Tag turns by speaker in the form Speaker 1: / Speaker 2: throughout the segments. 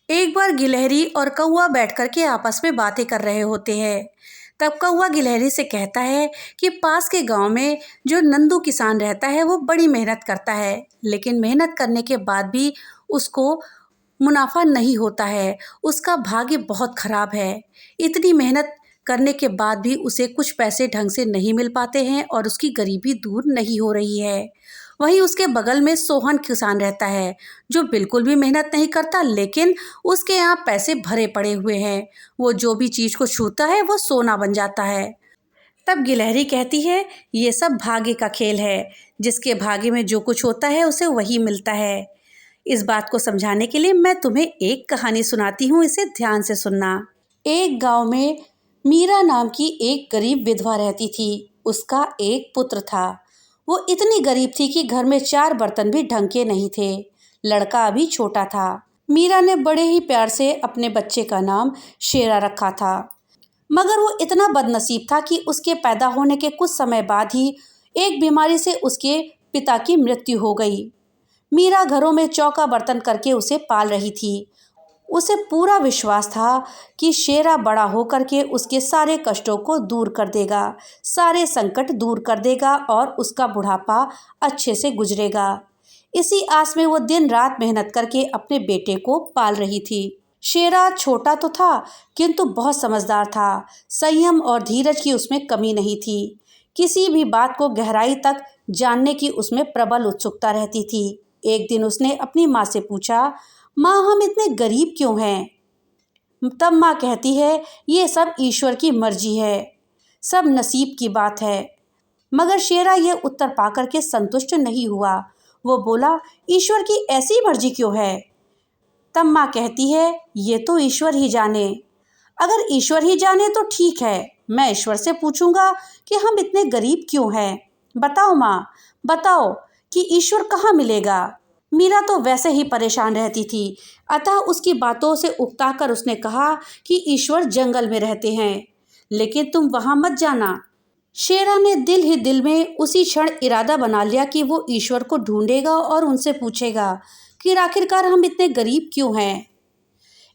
Speaker 1: एक बार गिलहरी और कौवा बैठ कर के आपस में बातें कर रहे होते हैं। तब कौवा गिलहरी से कहता है कि पास के गांव में जो नंदू किसान रहता है वो बड़ी मेहनत करता है, लेकिन मेहनत करने के बाद भी उसको मुनाफा नहीं होता है। उसका भाग्य बहुत खराब है। इतनी मेहनत करने के बाद भी उसे कुछ पैसे ढंग से नहीं मिल पाते हैं और उसकी गरीबी दूर नहीं हो रही है। वहीं उसके बगल में सोहन किसान रहता है, जो बिल्कुल भी मेहनत नहीं करता, लेकिन उसके यहाँ पैसे भरे पड़े हुए हैं। वो जो भी चीज़ को छूता है वो सोना बन जाता है। तब गिलहरी कहती है, ये सब भाग्य का खेल है। जिसके भाग्य में जो कुछ होता है उसे वही मिलता है। इस बात को समझाने के लिए मैं तुम्हें एक कहानी सुनाती हूँ, इसे ध्यान से सुनना। एक गांव में मीरा नाम की एक गरीब विधवा रहती थी। उसका एक पुत्र था। वो इतनी गरीब थी कि घर में 4 बर्तन भी ढंग के नहीं थे। लड़का अभी छोटा था। मीरा ने बड़े ही प्यार से अपने बच्चे का नाम शेरा रखा था। मगर वो इतना बदनसीब था कि उसके पैदा होने के कुछ समय बाद ही एक बीमारी से उसके पिता की मृत्यु हो गई। मीरा घरों में चौका बर्तन करके उसे पाल रही थी। उसे पूरा विश्वास था कि शेरा बड़ा होकर के उसके सारे कष्टों को दूर कर देगा, सारे संकट दूर कर देगा और उसका बुढ़ापा अच्छे से गुजरेगा। इसी आस में वो दिन रात मेहनत करके अपने बेटे को पाल रही थी। शेरा छोटा तो था, किंतु बहुत समझदार था। संयम और धीरज की उसमें कमी नहीं थी। किसी भी बात को गहराई तक जानने की उसमें प्रबल उत्सुकता रहती थी। एक दिन उसने अपनी माँ से पूछा, माँ, हम इतने गरीब क्यों हैं? तब माँ कहती है, ये सब ईश्वर की मर्जी है, सब नसीब की बात है। मगर शेरा यह उत्तर पाकर के संतुष्ट नहीं हुआ। वो बोला, ईश्वर की ऐसी मर्जी क्यों है? तब माँ कहती है, ये तो ईश्वर ही जाने। अगर ईश्वर ही जाने तो ठीक है, मैं ईश्वर से पूछूंगा कि हम इतने गरीब क्यों हैं। बताओ माँ, बताओ कि ईश्वर कहाँ मिलेगा। मीरा तो वैसे ही परेशान रहती थी, अतः उसकी बातों से उकताकर उसने कहा कि ईश्वर जंगल में रहते हैं, लेकिन तुम वहां मत जाना। शेरा ने दिल ही दिल में उसी क्षण इरादा बना लिया कि वो ईश्वर को ढूंढेगा और उनसे पूछेगा कि आखिरकार हम इतने गरीब क्यों हैं।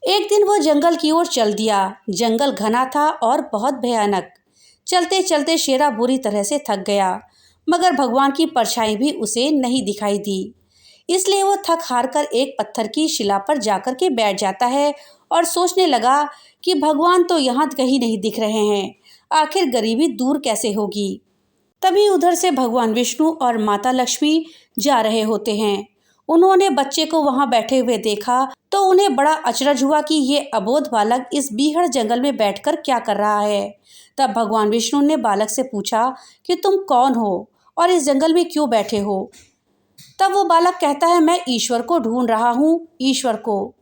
Speaker 1: एक दिन वो जंगल की ओर चल दिया। जंगल घना था और बहुत भयानक। चलते चलते शेरा बुरी तरह से थक गया, मगर भगवान की परछाई भी उसे नहीं दिखाई दी। इसलिए वो थक हार कर एक पत्थर की शिला पर जाकर के बैठ जाता है और सोचने लगा कि भगवान तो यहाँ कहीं नहीं दिख रहे हैं, आखिर गरीबी दूर कैसे होगी। तभी उधर से भगवान विष्णु और माता लक्ष्मी जा रहे होते हैं। उन्होंने बच्चे को वहां बैठे हुए देखा तो उन्हें बड़ा अचरज हुआ कि ये अबोध बालक इस बीहड़ जंगल में बैठकर क्या कर रहा है। तब भगवान विष्णु ने बालक से पूछा कि तुम कौन हो और इस जंगल में क्यों बैठे हो। तब वो बालक कहता है, मैं ईश्वर को ढूंढ रहा हूँ, ईश्वर को।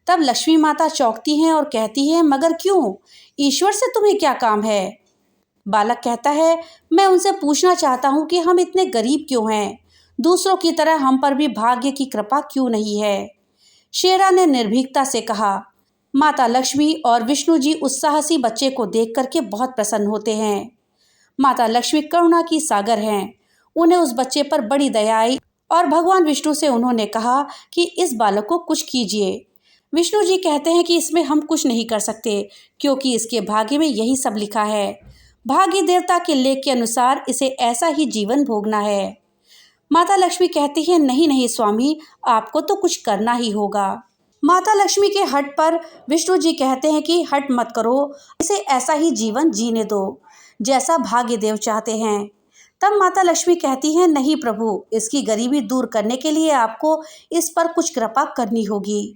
Speaker 1: तब लक्ष्मी माता चौंकती हैं और कहती हैं, मगर क्यों? ईश्वर से तुम्हें क्या काम है? बालक कहता है, मैं उनसे पूछना चाहता हूँ कि हम इतने गरीब क्यों हैं, दूसरों की तरह हम पर भी भाग्य की कृपा क्यों नहीं है। शेरा ने निर्भीकता से कहा। माता लक्ष्मी और विष्णु जी उस साहसी बच्चे को देख करके बहुत प्रसन्न होते हैं। माता लक्ष्मी करुणा की सागर हैं। उन्हें उस बच्चे पर बड़ी दया आई और भगवान विष्णु से उन्होंने कहा कि इस बालक को कुछ कीजिए। विष्णु जी कहते हैं कि इसमें हम कुछ नहीं कर सकते, क्योंकि इसके भाग्य में यही सब लिखा है। भाग्य देवता के लेख के अनुसार इसे ऐसा ही जीवन भोगना है। माता लक्ष्मी कहती है, नहीं नहीं स्वामी, आपको तो कुछ करना ही होगा। माता लक्ष्मी के हट पर विष्णु जी कहते हैं कि हट मत करो, इसे ऐसा ही जीवन जीने दो जैसा भाग्य देव चाहते हैं। तब माता लक्ष्मी कहती हैं, नहीं प्रभु, इसकी गरीबी दूर करने के लिए आपको इस पर कुछ कृपा करनी होगी।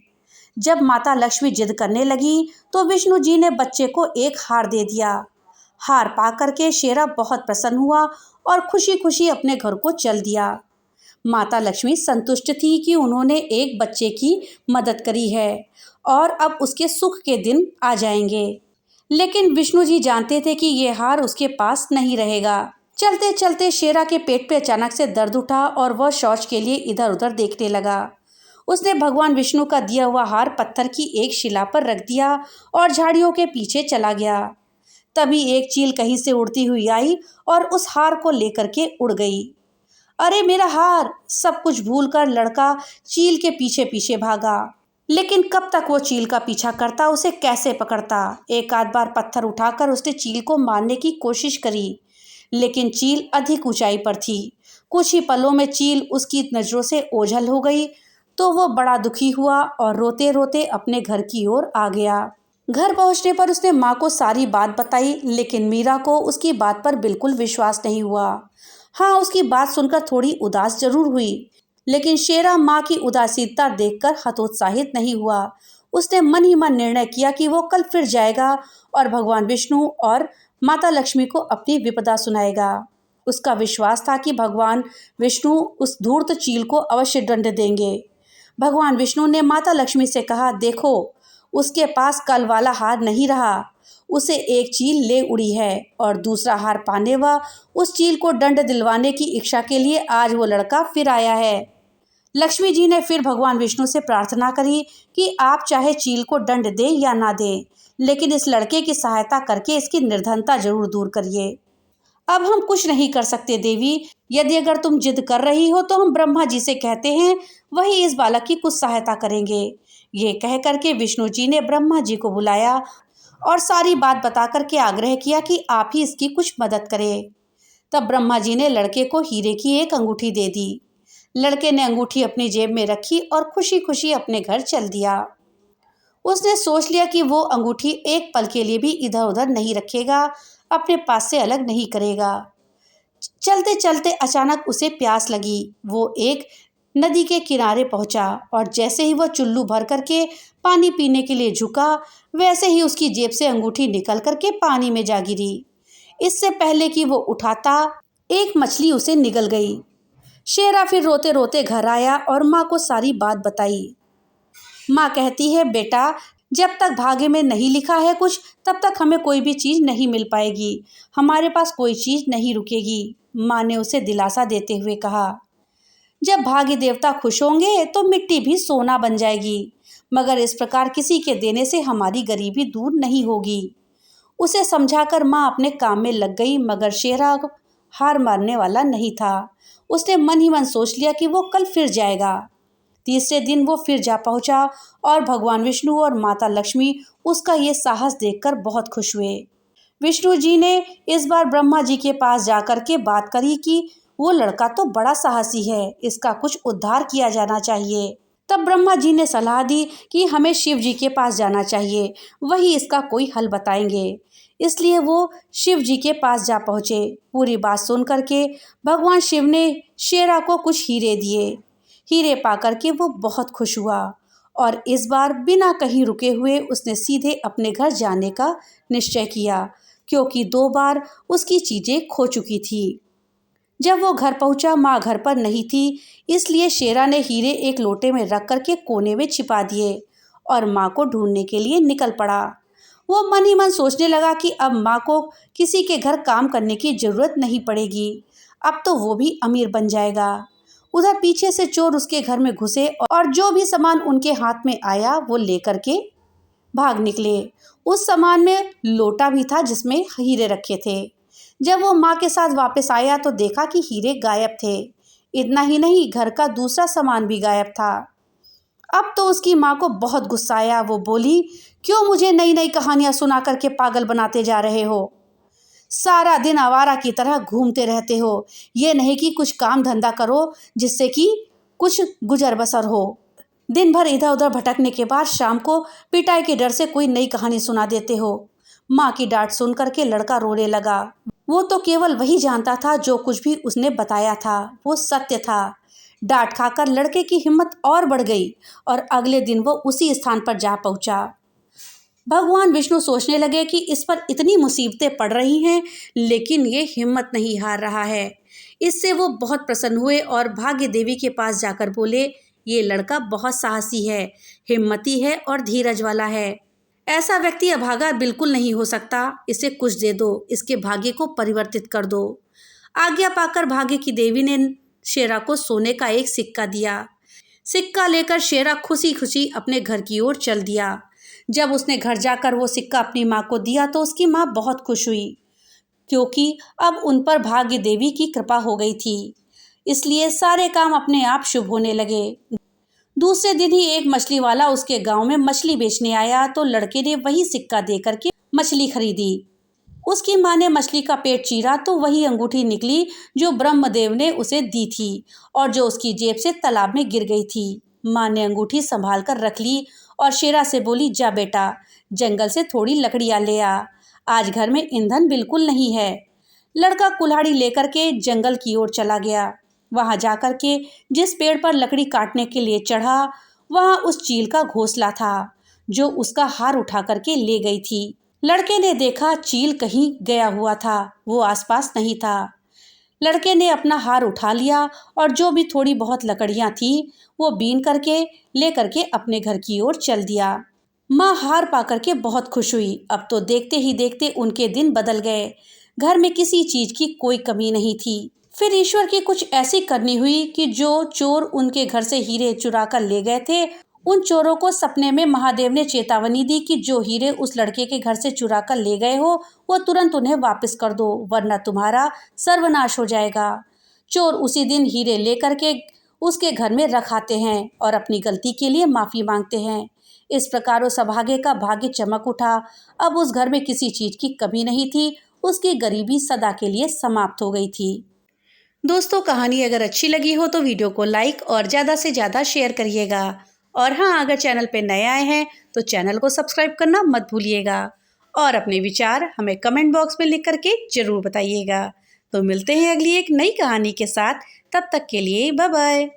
Speaker 1: जब माता लक्ष्मी जिद करने लगी तो विष्णु जी ने बच्चे को एक हार दे दिया। हार पा करके शेरा बहुत प्रसन्न हुआ और खुशी खुशी अपने घर को चल दिया। माता लक्ष्मी संतुष्ट थी कि उन्होंने एक बच्चे की मदद करी है और अब उसके सुख के दिन आ जाएंगे। लेकिन विष्णु जी जानते थे कि ये हार उसके पास नहीं रहेगा। चलते चलते शेरा के पेट पे अचानक से दर्द उठा और वह शौच के लिए इधर उधर देखने लगा। उसने भगवान विष्णु का दिया हुआ हार पत्थर की एक शिला पर रख दिया और झाड़ियों के पीछे चला गया। तभी एक चील कहीं से उड़ती हुई आई और उस हार को लेकर के उड़ गई। अरे मेरा हार! सब कुछ भूलकर लड़का चील के पीछे पीछे भागा। लेकिन कब तक वो चील का पीछा करता, उसे कैसे पकड़ता। एक आध बार पत्थर उठाकर उसने चील को मारने की कोशिश करी, लेकिन चील अधिक ऊंचाई पर थी। कुछ ही पलों में चील उसकी नजरों से ओझल हो गई, तो वो बड़ा दुखी हुआ और रोते रोते अपने घर की ओर आ गया। घर पहुंचने पर उसने माँ को सारी बात बताई, लेकिन मीरा को उसकी बात पर बिल्कुल विश्वास नहीं हुआ। हाँ, उसकी बात सुनकर थोड़ी उदास जरूर हुई, लेकिन शेरा माँ की उदासीनता देखकर हतोत्साहित नहीं हुआ। उसने मन ही मन निर्णय किया कि वो कल फिर जाएगा और भगवान विष्णु और माता लक्ष्मी को अपनी विपदा सुनाएगा। उसका विश्वास था कि भगवान विष्णु उस धूर्त चील को अवश्य दंड देंगे। भगवान विष्णु ने माता लक्ष्मी से कहा, देखो, उसके पास कल वाला हार नहीं रहा। उसे एक चील ले उड़ी है और दूसरा हार पाने व उस चील को दंड दिलवाने की इच्छा के लिए आज वो लड़का फिर आया है। लक्ष्मी जी ने फिर भगवान विष्णु से प्रार्थना करी कि आप चाहे चील को दंड दें या ना दें, लेकिन इस लड़के की सहायता करके इसकी निर्धनता जरूर दूर करिए। अब हम कुछ नहीं कर सकते देवी। यदि अगर तुम जिद कर रही हो तो हम ब्रह्मा जी से कहते हैं, वही इस बालक की कुछ सहायता करेंगे। ये कह करके विष्णु जी ने ब्रह्मा जी को बुलाया और सारी बात बता करके आग्रह किया कि आप ही इसकी कुछ मदद करें। तब ब्रह्मा जी ने लड़के को हीरे की एक अंगूठी दे दी। लड़के ने अंगूठी अपनी जेब में रखी और खुशी खुशी अपने घर चल दिया। उसने सोच लिया कि वो अंगूठी एक पल के लिए भी इधर उधर नहीं रखेगा, अपने पास से अलग नहीं करेगा। चलते चलते अचानक उसे प्यास लगी। वो एक नदी के किनारे पहुंचा और जैसे ही वह चुल्लू भर करके पानी पीने के लिए झुका, वैसे ही उसकी जेब से अंगूठी निकल करके पानी में जा गिरी। इससे पहले कि वो उठाता, एक मछली उसे निगल गई। शेरा फिर रोते रोते घर आया और माँ को सारी बात बताई। माँ कहती है, बेटा, जब तक भाग्य में नहीं लिखा है कुछ, तब तक हमें कोई भी चीज़ नहीं मिल पाएगी। हमारे पास कोई चीज़ नहीं रुकेगी। माँ ने उसे दिलासा देते हुए कहा, जब भाग्य देवता खुश होंगे तो मिट्टी भी सोना बन जाएगी, मगर इस प्रकार किसी के देने से हमारी गरीबी दूर नहीं होगी। उसे समझाकर माँ अपने काम में लग गई, मगर शेरा हार मानने वाला नहीं था। उसने मन ही मन सोच लिया कि वो कल फिर जाएगा। तीसरे दिन वो फिर जा पहुंचा और भगवान विष्णु और माता लक्ष्मी उसका ये साहस देखकर बहुत खुश हुए। विष्णु जी ने इस बार ब्रह्मा जी के पास जाकर के बात करी कि वो लड़का तो बड़ा साहसी है, इसका कुछ उद्धार किया जाना चाहिए। तब ब्रह्मा जी ने सलाह दी कि हमें शिव जी के पास जाना चाहिए, वही इसका कोई हल बताएंगे। इसलिए वो शिव जी के पास जा पहुँचे। पूरी बात सुन करके भगवान शिव ने शेरा को कुछ हीरे दिए। हीरे पाकर के वो बहुत खुश हुआ और इस बार बिना कहीं रुके हुए उसने सीधे अपने घर जाने का निश्चय किया, क्योंकि 2 बार उसकी चीज़ें खो चुकी थी। जब वो घर पहुंचा, माँ घर पर नहीं थी, इसलिए शेरा ने हीरे एक लोटे में रख करके कोने में छिपा दिए और माँ को ढूंढने के लिए निकल पड़ा। वो मन ही मन सोचने लगा कि अब माँ को किसी के घर काम करने की ज़रूरत नहीं पड़ेगी, अब तो वो भी अमीर बन जाएगा। उधर पीछे से चोर उसके घर में घुसे और जो भी सामान उनके हाथ में आया वो लेकर के भाग निकले। उस सामान में लोटा भी था जिसमें हीरे रखे थे। जब वो माँ के साथ वापस आया तो देखा कि हीरे गायब थे। इतना ही नहीं, घर का दूसरा सामान भी गायब था। अब तो उसकी माँ को बहुत गुस्सा आया। वो बोली, क्यों मुझे नई नई कहानियाँ सुना करके पागल बनाते जा रहे हो? सारा दिन आवारा की तरह घूमते रहते हो। ये नहीं कि कुछ काम धंधा करो जिससे कि कुछ गुजर बसर हो। दिन भर इधर उधर भटकने के बाद शाम को पिटाई के डर से कोई नई कहानी सुना देते हो। माँ की डांट सुन करके लड़का रोने लगा। वो तो केवल वही जानता था जो कुछ भी उसने बताया था वो सत्य था। डांट खाकर लड़के की हिम्मत और बढ़ गई और अगले दिन वो उसी स्थान पर जा पहुंचा। भगवान विष्णु सोचने लगे कि इस पर इतनी मुसीबतें पड़ रही हैं, लेकिन ये हिम्मत नहीं हार रहा है। इससे वो बहुत प्रसन्न हुए और भाग्य देवी के पास जाकर बोले, ये लड़का बहुत साहसी है, हिम्मती है और धीरज वाला है। ऐसा व्यक्ति अभागा बिल्कुल नहीं हो सकता। इसे कुछ दे दो, इसके भाग्य को परिवर्तित कर दो। आज्ञा पाकर भाग्य की देवी ने शेरा को सोने का एक सिक्का दिया। सिक्का लेकर शेरा खुशी खुशी अपने घर की ओर चल दिया। जब उसने घर जाकर वो सिक्का अपनी माँ को दिया तो उसकी माँ बहुत खुश हुई, क्योंकि अब उन पर भाग्य देवी की कृपा हो गई थी। इसलिए सारे काम अपने आप शुभ होने लगे। दूसरे दिन ही एक मछली वाला उसके गांव में मछली बेचने आया तो लड़के ने वही सिक्का दे करके मछली खरीदी। उसकी माँ ने मछली का पेट चीरा तो वही अंगूठी निकली जो ब्रह्मदेव ने उसे दी थी और जो उसकी जेब से तालाब में गिर गई थी। माँ ने अंगूठी संभाल कर रख ली और शेरा से बोली, जा बेटा, जंगल से थोड़ी लकड़ियाँ ले आ, आज घर में ईंधन बिल्कुल नहीं है। लड़का कुल्हाड़ी लेकर के जंगल की ओर चला गया। वहां जाकर के जिस पेड़ पर लकड़ी काटने के लिए चढ़ा, वहां उस चील का घोंसला था जो उसका हार उठा करके ले गई थी। लड़के ने देखा चील कहीं गया हुआ था, वो आसपास नहीं था। लड़के ने अपना हार उठा लिया और जो भी थोड़ी बहुत लकड़ियां थी वो बीन करके ले करके अपने घर की ओर चल दिया। माँ हार पा करके बहुत खुश हुई। अब तो देखते ही देखते उनके दिन बदल गए। घर में किसी चीज की कोई कमी नहीं थी। फिर ईश्वर की कुछ ऐसी करनी हुई कि जो चोर उनके घर से हीरे चुरा कर ले गए थे, उन चोरों को सपने में महादेव ने चेतावनी दी कि जो हीरे उस लड़के के घर से चुरा कर ले गए हो वो तुरंत उन्हें वापस कर दो, वरना तुम्हारा सर्वनाश हो जाएगा। चोर उसी दिन हीरे लेकर के उसके घर में रख आते हैं और अपनी गलती के लिए माफी मांगते हैं। इस प्रकार उस अभागे का भाग्य चमक उठा। अब उस घर में किसी चीज की कमी नहीं थी, उसकी गरीबी सदा के लिए समाप्त हो गई थी। दोस्तों, कहानी अगर अच्छी लगी हो तो वीडियो को लाइक और ज़्यादा से ज़्यादा शेयर करिएगा। और हाँ, अगर चैनल पे नए आए हैं तो चैनल को सब्सक्राइब करना मत भूलिएगा और अपने विचार हमें कमेंट बॉक्स में लिख करके ज़रूर बताइएगा। तो मिलते हैं अगली एक नई कहानी के साथ, तब तक के लिए बाय बाय।